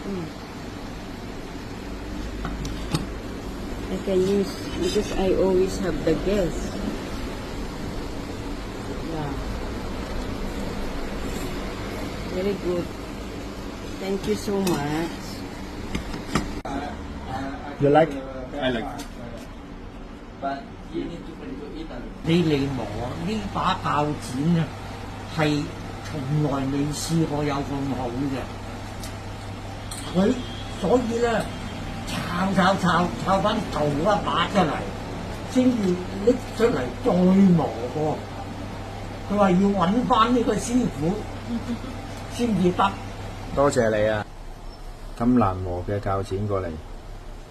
Mm. I can use because I always have the gas. Yeah. Very good. Thank you so much. You like? I like. 你嚟磨呢把鉸剪啊，係從來未試過有咁好嘅。佢所以咧，抄翻頭一把出嚟，先至拎出嚟再磨過。佢話要揾翻呢個師傅先至得。多謝你啊！咁難磨嘅鉸剪過嚟，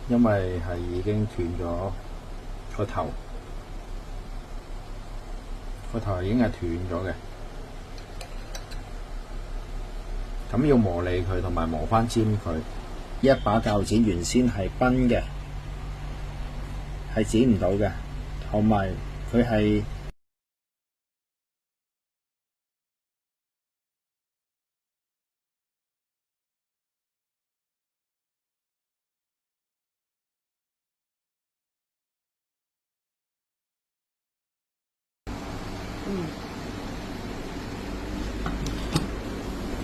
因為係已經斷咗個頭，個頭已經係斷咗嘅。咁要磨利佢同埋磨翻尖佢。一把鉸剪原先係崩嘅，係剪唔到嘅，同埋佢係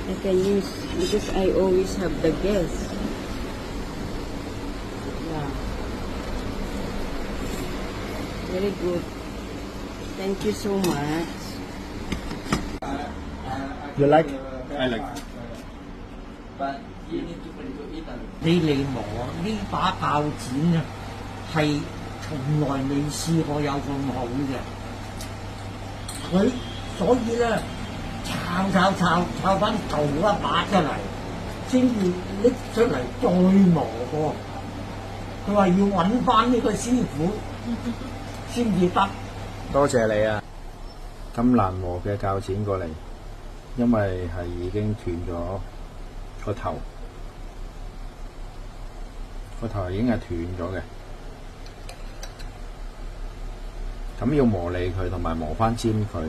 I can use because I always have the gas. Yeah. Very good. Thank you so much. You like? I like. 你嚟磨呢把鉸剪啊，係從來未試過有咁好嘅。佢所以咧，抄翻頭一把出嚟，先至拎出嚟再磨過。佢話要揾翻呢個師傅先至得。多謝你啊！咁難磨嘅鉸剪過嚟，因為係已經斷咗個頭，個頭已經係斷咗嘅。咁要磨利佢同埋磨翻尖佢。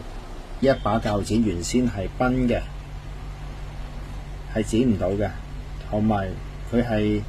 一把鉸剪原先係崩嘅，係剪唔到嘅，同埋佢係